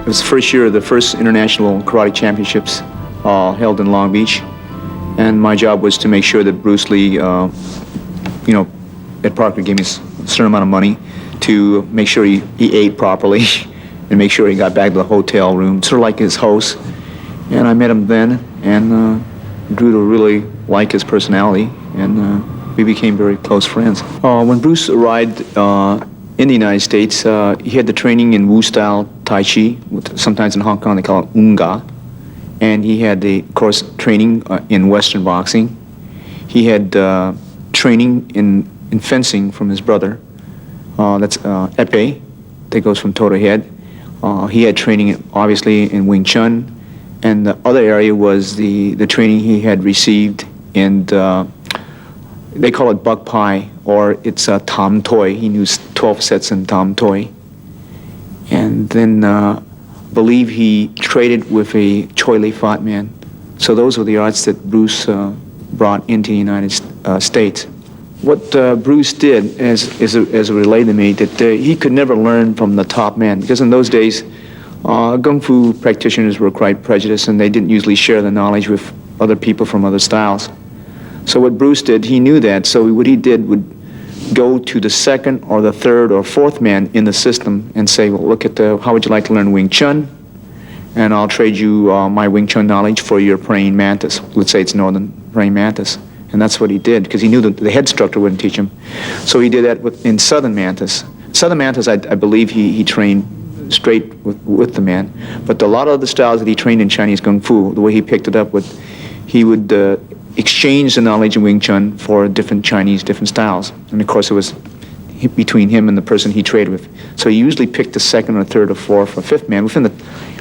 was the first year of the first international karate championships held in Long Beach, and my job was to make sure that Bruce Lee, Ed Parker gave me a certain amount of money to make sure he ate properly and make sure he got back to the hotel room, sort of like his host. And I met him then and grew to really like his personality, and we became very close friends. When Bruce arrived in the United States, he had the training in Wu-style Tai Chi, sometimes in Hong Kong they call it Unga, and he had the, of course, training in Western boxing. He had training in fencing from his brother. That's epee, that goes from toe to head. He had training, obviously, in Wing Chun, and the other area was the training he had received in, they call it Buk Pai, or it's Tam Toi. He knew 12 sets in Tam Toi. And then believe he traded with a Choi Li Fat man. So those were the arts that Bruce brought into the United States. What Bruce did, as it relayed to me, that he could never learn from the top man, because in those days, Kung Fu practitioners were quite prejudiced, and they didn't usually share the knowledge with other people from other styles. So what Bruce did, he knew that, so what he did would go to the second or the third or fourth man in the system and say, well, look at how would you like to learn Wing Chun? And I'll trade you my Wing Chun knowledge for your praying mantis. Let's say it's Northern praying mantis. And that's what he did, because he knew that the head instructor wouldn't teach him. So he did that in Southern Mantis. Southern Mantis, I believe he trained straight with the man. But a lot of the styles that he trained in Chinese Kung Fu, the way he picked it up, he would exchange the knowledge in Wing Chun for different styles. And of course, it was between him and the person he traded with. So he usually picked the second or third or fourth or fifth man within the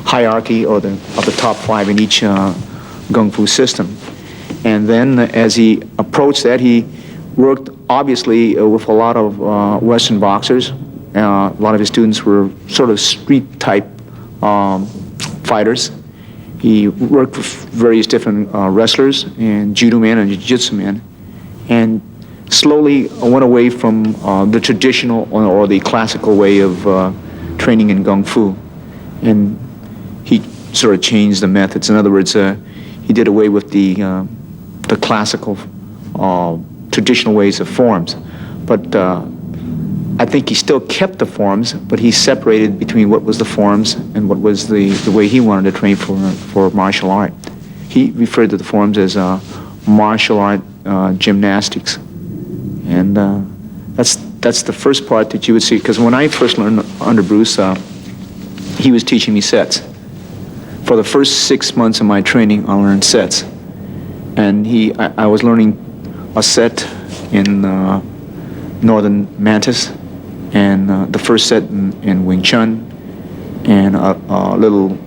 hierarchy or of the top five in each Kung Fu system. And then as he approached that, he worked obviously with a lot of Western boxers. A lot of his students were sort of street-type fighters. He worked with various different wrestlers and judo men and jiu-jitsu men, and slowly went away from the traditional or the classical way of training in Kung Fu. And he sort of changed the methods. In other words, he did away with the classical, traditional ways of forms. But I think he still kept the forms, but he separated between what was the forms and what was the way he wanted to train for martial art. He referred to the forms as martial art gymnastics. And that's the first part that you would see, because when I first learned under Bruce, he was teaching me sets. For the first 6 months of my training, I learned sets. And I was learning a set in Northern Mantis, and the first set in Wing Chun, and a little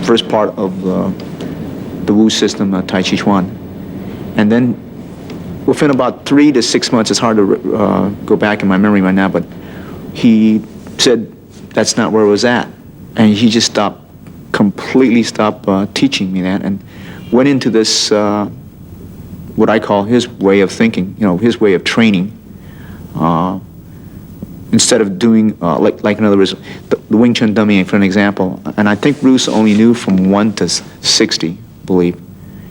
first part of the Wu system, Tai Chi Chuan. And then within about 3 to 6 months, it's hard to go back in my memory right now, but he said that's not where it was at. And he just completely stopped teaching me that, and went into this, what I call his way of thinking, his way of training. Instead of doing, like in other words, the Wing Chun dummy, for an example, and I think Bruce only knew from 1 to 60, I believe,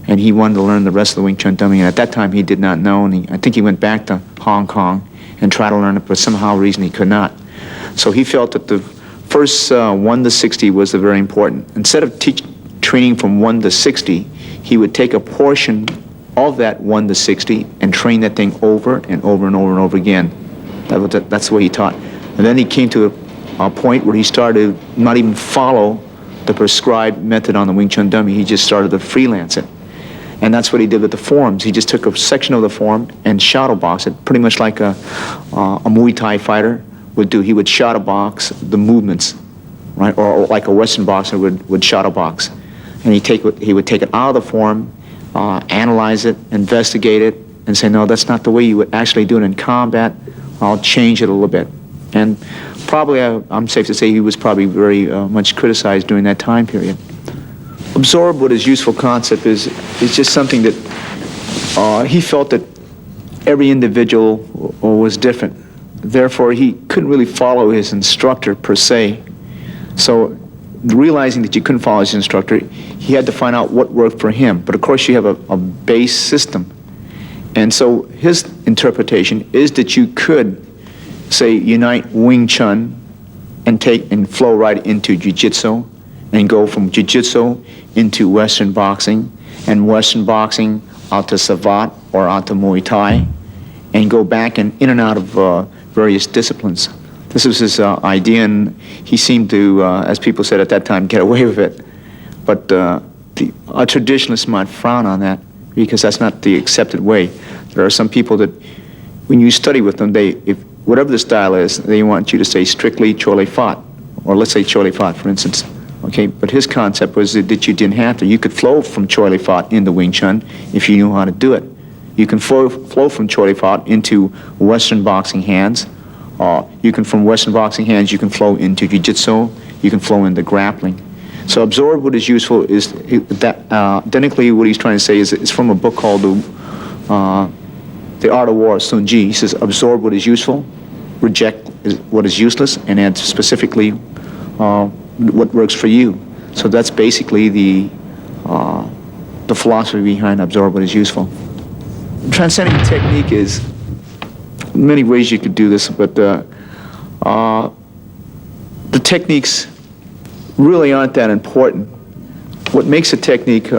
and he wanted to learn the rest of the Wing Chun dummy, and at that time he did not know, and I think he went back to Hong Kong and tried to learn it, but somehow reason he could not. So he felt that the first 1 to 60 was very important. Instead of training from 1 to 60, he would take a portion of that 1 to 60 and train that thing over and over and over and over again. That's the way he taught. And then he came to a point where he started to not even follow the prescribed method on the Wing Chun dummy. He just started to freelance it. And that's what he did with the forms. He just took a section of the form and shadow box it, pretty much like a Muay Thai fighter would do. He would shadow box the movements, right? Or like a Western boxer would shadow box. And he would take it out of the form, analyze it, investigate it, and say, no, that's not the way you would actually do it in combat. I'll change it a little bit. And probably, I'm safe to say, he was probably very much criticized during that time period. Absorb what his useful concept is just something that he felt that every individual was different. Therefore, he couldn't really follow his instructor per se. So realizing that you couldn't follow his instructor, he had to find out what worked for him. But of course you have a base system. And so his interpretation is that you could, say, unite Wing Chun and flow right into Jiu-Jitsu, and go from Jiu-Jitsu into Western boxing, and Western boxing out to Savate or out to Muay Thai, and go back and in and out of various disciplines. This was his idea, and he seemed to, as people said at that time, get away with it. But a traditionalist might frown on that, because that's not the accepted way. There are some people that, when you study with them, whatever the style is, they want you to say strictly Chole Fat, or let's say Chole Fat, for instance. Okay, but his concept was that you didn't have to. You could flow from Chole Fat into Wing Chun if you knew how to do it. You can flow from Chole Fat into Western boxing hands. From Western boxing hands, you can flow into Jiu-Jitsu. You can flow into grappling. So absorb what is useful is that, identically what he's trying to say is from a book called The Art of War, Sun Ji. He says, absorb what is useful, reject what is useless, and add specifically what works for you. So that's basically the philosophy behind absorb what is useful. Transcending technique is many ways you could do this, but the techniques really aren't that important. What makes a technique,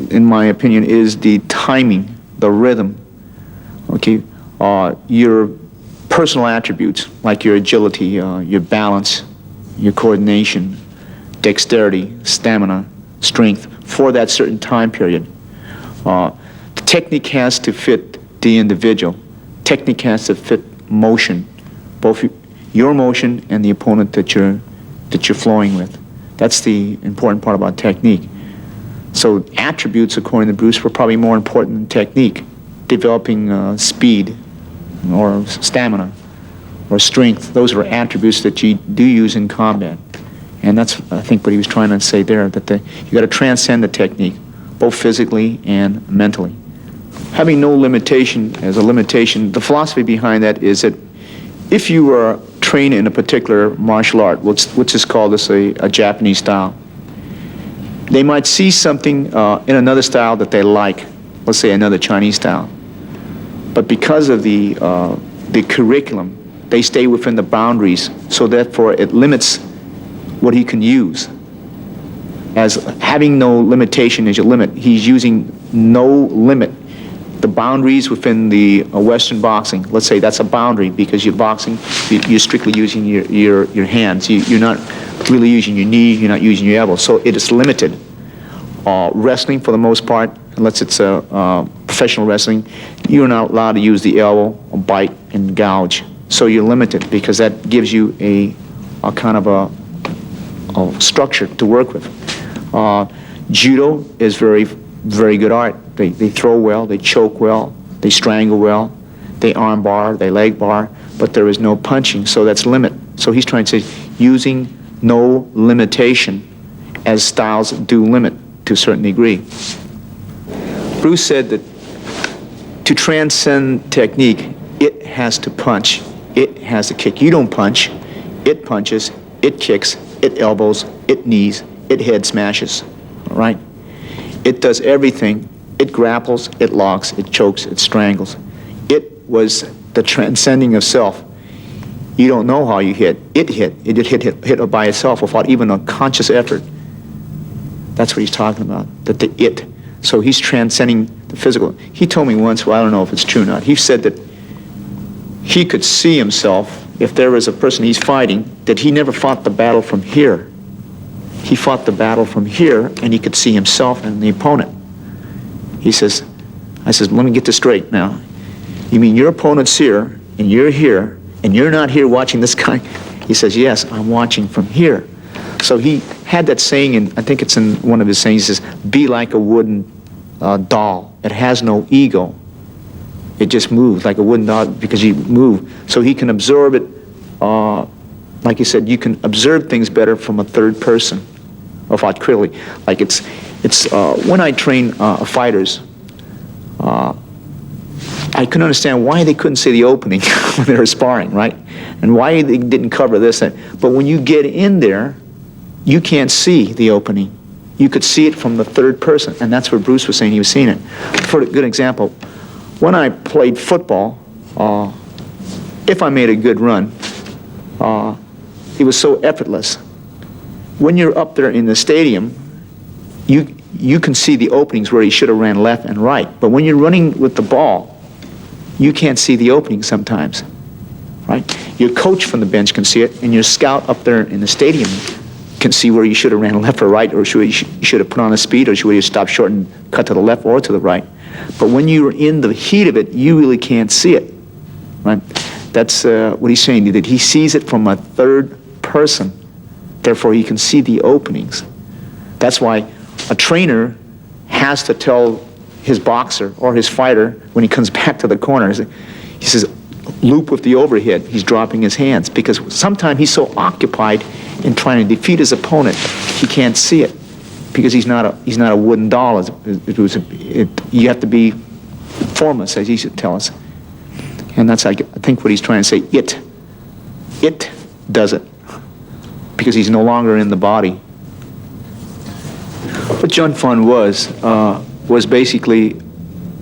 in my opinion, is the timing, the rhythm. Okay, your personal attributes like your agility, your balance, your coordination, dexterity, stamina, strength for that certain time period. The technique has to fit the individual. Technique has to fit motion, both your motion and the opponent that you're flowing with. That's the important part about technique. So attributes, according to Bruce, were probably more important than technique. Developing speed or stamina or strength, those were attributes that you do use in combat. And that's, I think, what he was trying to say there, that you got to transcend the technique, both physically and mentally. Having no limitation as a limitation, the philosophy behind that is that if you are trained in a particular martial art, which is called a Japanese style, they might see something in another style that they like, let's say another Chinese style. But because of the curriculum, they stay within the boundaries, so therefore it limits what he can use. As having no limitation is your limit, he's using no limit. The boundaries within the Western boxing, let's say that's a boundary because you're boxing, you're strictly using your hands. You're not really using your knee, you're not using your elbow, so it is limited. Wrestling, for the most part, unless it's professional wrestling, you're not allowed to use the elbow or bite and gouge. So you're limited because that gives you a kind of a structure to work with. Judo is very, very good art. They throw well, they choke well, they strangle well, they arm bar, they leg bar, but there is no punching, so that's limit. So he's trying to say using no limitation as styles do limit to a certain degree. Bruce said that to transcend technique, it has to punch, it has to kick. You don't punch, it punches, it kicks, it elbows, it knees, it head smashes, all right? It does everything. It grapples, it locks, it chokes, it strangles. It was the transcending of self. You don't know how you hit. It hit by itself without even a conscious effort. That's what he's talking about, that the it. So he's transcending the physical. He told me once, well, I don't know if it's true or not, he said that he could see himself, if there was a person he's fighting, that he never fought the battle from here. He fought the battle from here, and he could see himself and the opponent. He says, I says, let me get this straight now. You mean your opponent's here, and you're not here watching this guy? He says, yes, I'm watching from here. So he had that saying, and I think it's in one of his sayings, he says, be like a wooden doll. It has no ego. It just moves like a wooden doll because you move. So he can absorb it, like he said, you can observe things better from a third person, without critically. Like it's when I train fighters, I couldn't understand why they couldn't see the opening when they were sparring, right? And why they didn't cover this. But when you get in there, you can't see the opening. You could see it from the third person, and that's what Bruce was saying he was seeing it. For a good example, when I played football, if I made a good run, it was so effortless. When you're up there in the stadium, you can see the openings where he should have ran left and right. But when you're running with the ball, you can't see the openings sometimes, right? Your coach from the bench can see it, and your scout up there in the stadium can see where you should have ran left or right, or you should have put on a speed, or should you stop short and cut to the left or to the right. But when you're in the heat of it, you really can't see it, right? That's what he's saying, that he sees it from a third person, therefore he can see the openings. That's why a trainer has to tell his boxer or his fighter when he comes back to the corner, he says, loop with the overhead. He's dropping his hands because sometimes he's so occupied in trying to defeat his opponent, he can't see it because he's not a wooden doll. You have to be formless, as he should tell us. And that's, I think, what he's trying to say. It does it because he's no longer in the body. What Jun Fan was basically,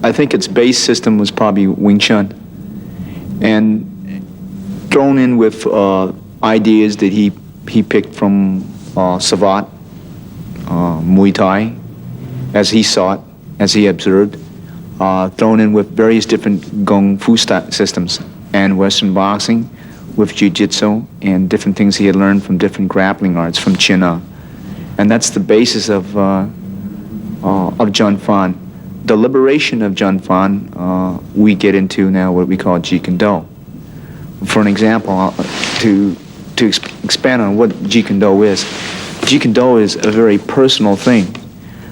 I think its base system was probably Wing Chun, and thrown in with ideas that he picked from Savate, Muay Thai, as he saw it, as he observed, thrown in with various different Kung Fu systems and Western boxing with Jiu-Jitsu and different things he had learned from different grappling arts from China. And that's the basis of Jun Fan. The liberation of Jun Fan, we get into now what we call Jeet Kune Do. For an example, to expand on what Jeet Kune Do is, Jeet Kune Do is a very personal thing.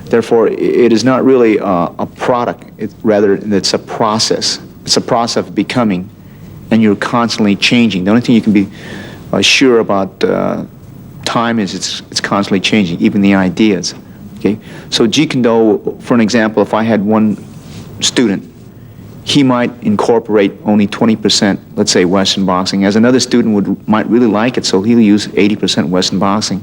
Therefore, it is not really a product. Rather, it's a process. It's a process of becoming, and you're constantly changing. The only thing you can be sure about time is it's constantly changing, even the ideas. Okay, so Jeet Kune Do, for an example, if I had one student, he might incorporate only 20%, let's say, Western boxing, as another student might really like it, so he'll use 80% Western boxing.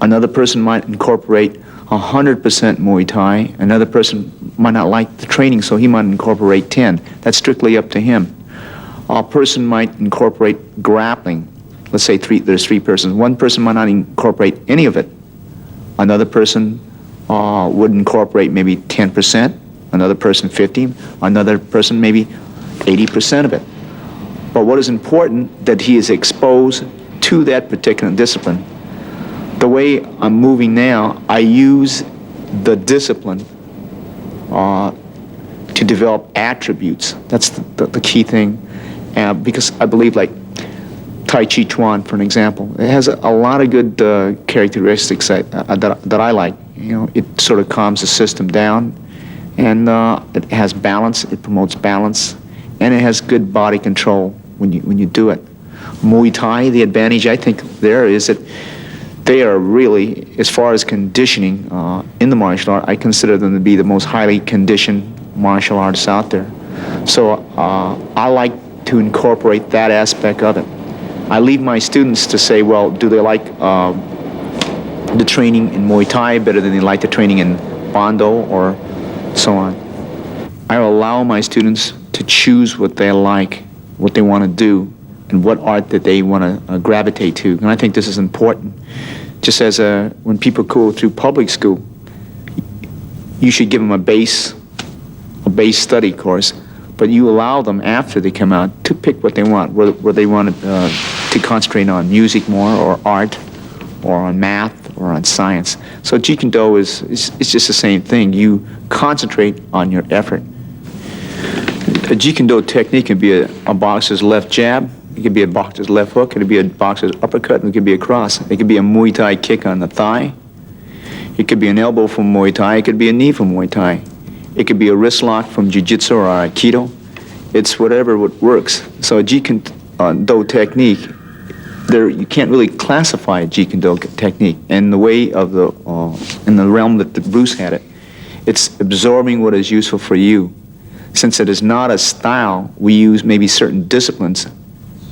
Another person might incorporate 100% Muay Thai. Another person might not like the training, so he might incorporate 10. That's strictly up to him. A person might incorporate grappling. Let's say there's three persons. One person might not incorporate any of it. Another person would incorporate maybe 10%, another person 15%, another person maybe 80% of it. But what is important, that he is exposed to that particular discipline. The way I'm moving now, I use the discipline to develop attributes. That's the key thing, because I believe, like Tai Chi Chuan, for an example, it has a lot of good characteristics that I like. You know, it sort of calms the system down, and it has balance. It promotes balance, and it has good body control when you do it. Muay Thai, the advantage I think there is that they are really, as far as conditioning in the martial art, I consider them to be the most highly conditioned martial artists out there. So I like to incorporate that aspect of it. I leave my students to say, well, do they like the training in Muay Thai better than they like the training in Bando or so on. I allow my students to choose what they like, what they want to do, and what art that they want to gravitate to. And I think this is important. Just as when people go through public school, you should give them a base study course, but you allow them after they come out to pick what they want, where they want to concentrate on music more, or art, or on math, or on science. So Jeet Kune Do is just the same thing. You concentrate on your effort. A Jeet Kune Do technique can be a boxer's left jab, it could be a boxer's left hook, it could be a boxer's uppercut, and it could be a cross. It could be a Muay Thai kick on the thigh. It could be an elbow from Muay Thai. It could be a knee from Muay Thai. It could be a wrist lock from Jiu-Jitsu or Aikido. It's whatever works. So a Jeet Kune Do technique, you can't really classify a Jeet Kune Do technique. In the way of in the realm that Bruce had it, it's absorbing what is useful for you. Since it is not a style, we use maybe certain disciplines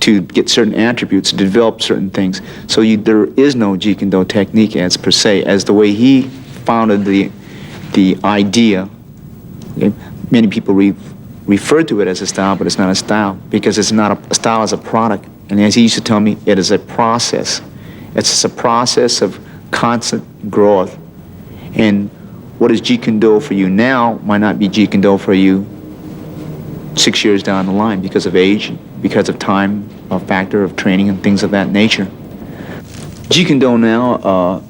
to get certain attributes, to develop certain things. So there is no Jeet Kune Do technique as per se, as the way he founded the idea. Okay? Many people refer to it as a style, but it's not a style, because it's not a style as a product. And as he used to tell me, it is a process. It's just a process of constant growth. And what is Jeet Kune Do for you now might not be Jeet Kune Do for you 6 years down the line, because of age, because of time, a factor of training and things of that nature. Jeet Kune Do now,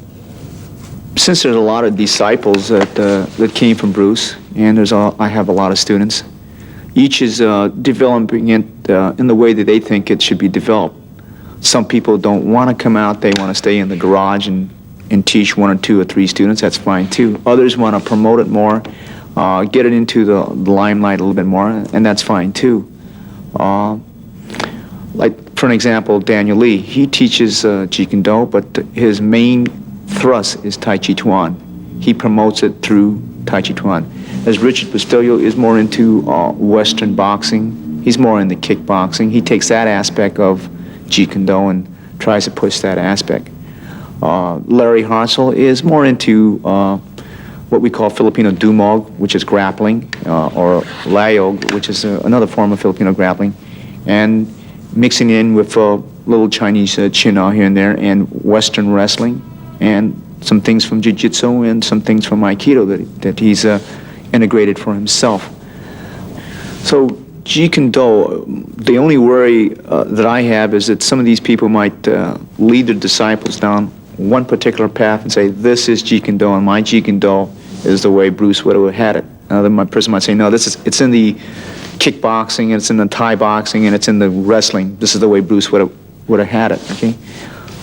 since there's a lot of disciples that came from Bruce, and I have a lot of students, each is developing it in the way that they think it should be developed. Some people don't want to come out, they want to stay in the garage and teach 1 or 2 or 3 students, that's fine too. Others want to promote it more, get it into the limelight a little bit more, and that's fine too. Like, for an example, Daniel Lee, he teaches Jeet Kune Do, but his main thrust is Tai Chi Chuan. He promotes it through Tai Chi Chuan. As Richard Bustillo is more into Western boxing, he's more into kickboxing. He takes that aspect of Jeet Kune Do and tries to push that aspect. Larry Hartzell is more into what we call Filipino Dumog, which is grappling, or Layog, which is another form of Filipino grappling, and mixing in with little Chinese Chin-Au here and there, and Western wrestling, and some things from Jiu-Jitsu and some things from Aikido that he's integrated for himself. So Jeet Kune Do, the only worry that I have is that some of these people might lead their disciples down one particular path and say, this is Jeet Kune Do, and my Jeet Kune Do is the way Bruce would have had it. Another person might say, no, it's in the kickboxing, and it's in the Thai boxing, and it's in the wrestling. This is the way Bruce would have had it. Okay,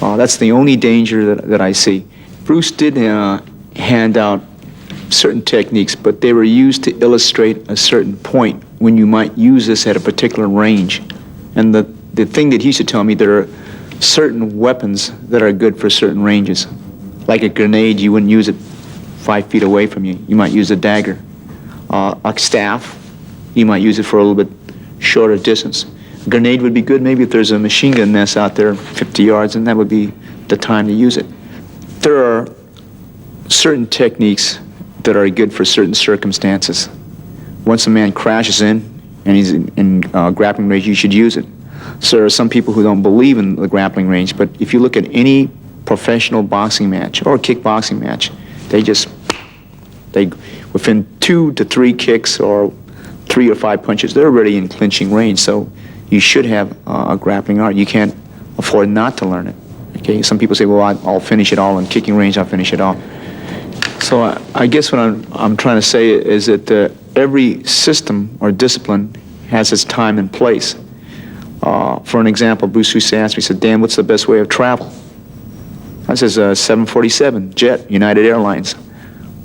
that's the only danger that I see. Bruce did hand out certain techniques, but they were used to illustrate a certain point when you might use this at a particular range. And the thing that he used to tell me, there are certain weapons that are good for certain ranges. Like a grenade, you wouldn't use it 5 feet away from you. You might use a dagger. A staff, you might use it for a little bit shorter distance. A grenade would be good maybe if there's a machine gun nest out there 50 yards, and that would be the time to use it. There are certain techniques that are good for certain circumstances. Once a man crashes in and he's in grappling range, you should use it. So there are some people who don't believe in the grappling range, but if you look at any professional boxing match or kickboxing match, they within 2 to 3 kicks or 3 or 5 punches, they're already in clinching range. So you should have a grappling art. You can't afford not to learn it. Okay, some people say, well, I'll finish it all in kicking range, I'll finish it all. So I guess what I'm trying to say is that every system or discipline has its time and place. For an example, Bruce used to ask me, he said, Dan, what's the best way of travel? I says, 747, jet, United Airlines,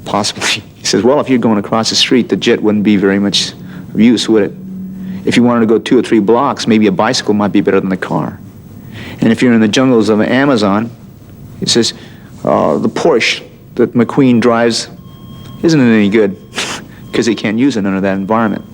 possibly. He says, well, if you're going across the street, the jet wouldn't be very much of use, would it? If you wanted to go 2 or 3 blocks, maybe a bicycle might be better than the car. And if you're in the jungles of Amazon, he says, the Porsche that McQueen drives isn't any good because he can't use it under that environment.